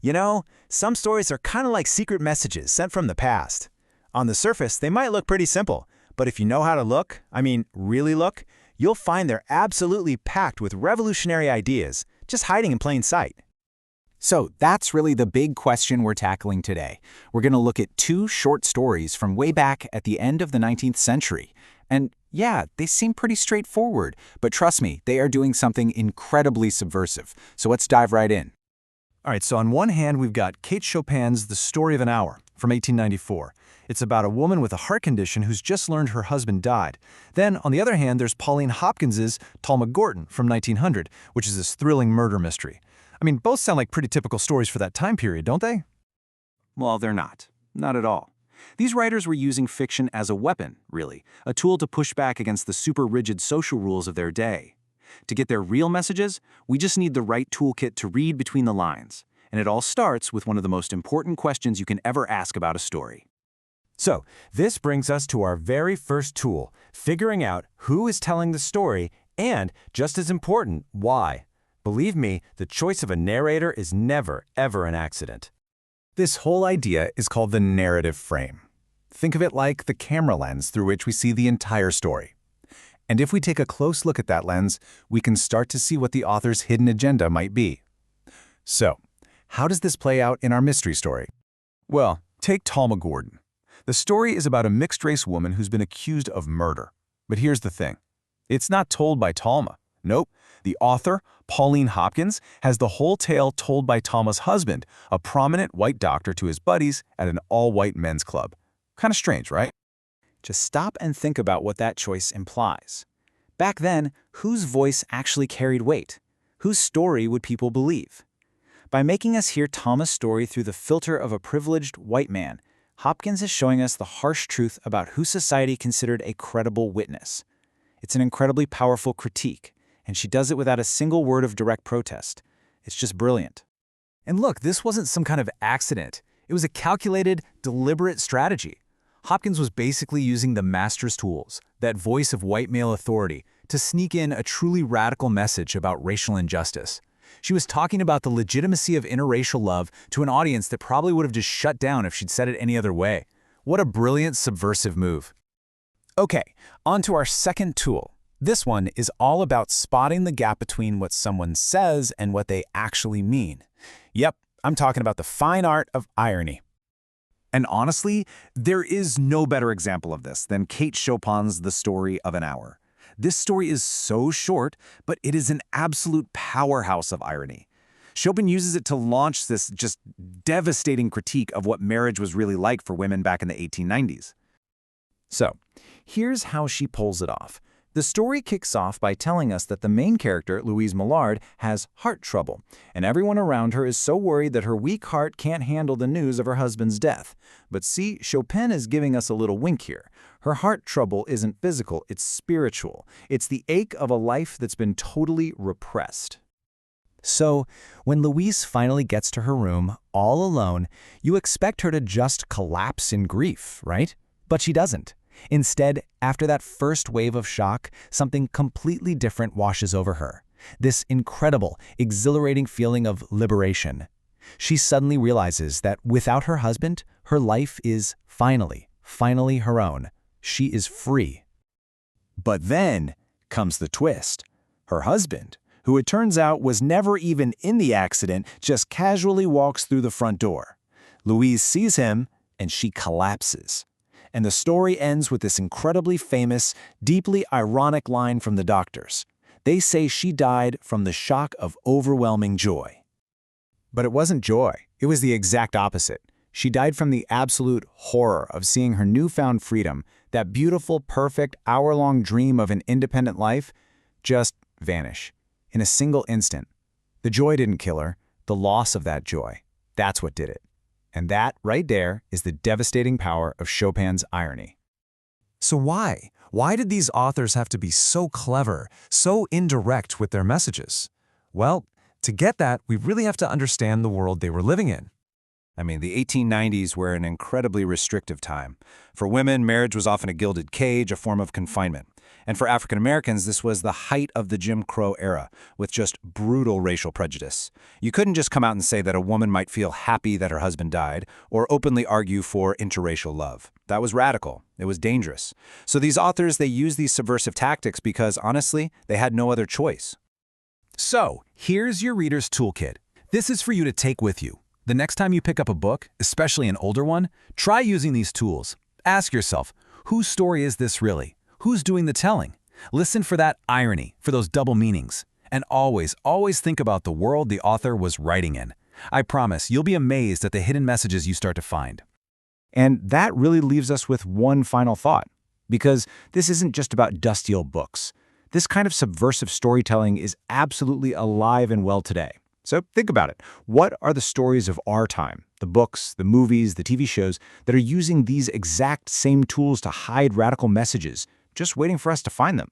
You know, some stories are kind of like secret messages sent from the past. On the surface, they might look pretty simple, but if you know how to look, really look, you'll find they're absolutely packed with revolutionary ideas, just hiding in plain sight. So that's really the big question we're tackling today. We're going to look at two short stories from way back at the end of the 19th century. And yeah, they seem pretty straightforward, but trust me, they are doing something incredibly subversive. So let's dive right in. All right, so on one hand, we've got Kate Chopin's The Story of an Hour from 1894. It's about a woman with a heart condition who's just learned her husband died. Then, on the other hand, there's Pauline Hopkins's Talma Gordon from 1900, which is this thrilling murder mystery. Both sound like pretty typical stories for that time period, don't they? Well, they're not. Not at all. These writers were using fiction as a weapon, really, a tool to push back against the super rigid social rules of their day. To get their real messages, we just need the right toolkit to read between the lines. And it all starts with one of the most important questions you can ever ask about a story. So, this brings us to our very first tool, figuring out who is telling the story and, just as important, why. Believe me, the choice of a narrator is never, ever an accident. This whole idea is called the narrative frame. Think of it like the camera lens through which we see the entire story. And if we take a close look at that lens, we can start to see what the author's hidden agenda might be. So, how does this play out in our mystery story? Well, take Talma Gordon. The story is about a mixed-race woman who's been accused of murder. But here's the thing. It's not told by Talma. Nope. The author, Pauline Hopkins, has the whole tale told by Talma's husband, a prominent white doctor to his buddies at an all-white men's club. Kind of strange, right? Just stop and think about what that choice implies. Back then, whose voice actually carried weight? Whose story would people believe? By making us hear Talma's story through the filter of a privileged white man, Hopkins is showing us the harsh truth about who society considered a credible witness. It's an incredibly powerful critique, and she does it without a single word of direct protest. It's just brilliant. And look, this wasn't some kind of accident. It was a calculated, deliberate strategy. Hopkins was basically using the master's tools, that voice of white male authority, to sneak in a truly radical message about racial injustice. She was talking about the legitimacy of interracial love to an audience that probably would have just shut down if she'd said it any other way. What a brilliant subversive move. Okay, on to our second tool. This one is all about spotting the gap between what someone says and what they actually mean. Yep, I'm talking about the fine art of irony. And honestly, there is no better example of this than Kate Chopin's The Story of an Hour. This story is so short, but it is an absolute powerhouse of irony. Chopin uses it to launch this just devastating critique of what marriage was really like for women back in the 1890s. So, here's how she pulls it off. The story kicks off by telling us that the main character, Louise Millard, has heart trouble, and everyone around her is so worried that her weak heart can't handle the news of her husband's death. But see, Chopin is giving us a little wink here. Her heart trouble isn't physical, it's spiritual. It's the ache of a life that's been totally repressed. So, when Louise finally gets to her room, all alone, you expect her to just collapse in grief, right? But she doesn't. Instead, after that first wave of shock, something completely different washes over her. This incredible, exhilarating feeling of liberation. She suddenly realizes that without her husband, her life is finally her own. She is free. But then comes the twist. Her husband, who it turns out was never even in the accident, just casually walks through the front door. Louise sees him, and she collapses. And the story ends with this incredibly famous, deeply ironic line from the doctors. They say she died from the shock of overwhelming joy. But it wasn't joy. It was the exact opposite. She died from the absolute horror of seeing her newfound freedom, that beautiful, perfect, hour-long dream of an independent life, just vanish in a single instant. The joy didn't kill her. The loss of that joy. That's what did it. And that, right there, is the devastating power of Chopin's irony. So why? Why did these authors have to be so clever, so indirect with their messages? Well, to get that, we really have to understand the world they were living in. The 1890s were an incredibly restrictive time. For women, marriage was often a gilded cage, a form of confinement. And for African Americans, this was the height of the Jim Crow era, with just brutal racial prejudice. You couldn't just come out and say that a woman might feel happy that her husband died, or openly argue for interracial love. That was radical. It was dangerous. So these authors, they used these subversive tactics because, honestly, they had no other choice. So, here's your reader's toolkit. This is for you to take with you. The next time you pick up a book, especially an older one, try using these tools. Ask yourself, whose story is this really? Who's doing the telling? Listen for that irony, for those double meanings. And always, always think about the world the author was writing in. I promise you'll be amazed at the hidden messages you start to find. And that really leaves us with one final thought, because this isn't just about dusty old books. This kind of subversive storytelling is absolutely alive and well today. So think about it. What are the stories of our time, the books, the movies, the TV shows, that are using these exact same tools to hide radical messages, just waiting for us to find them?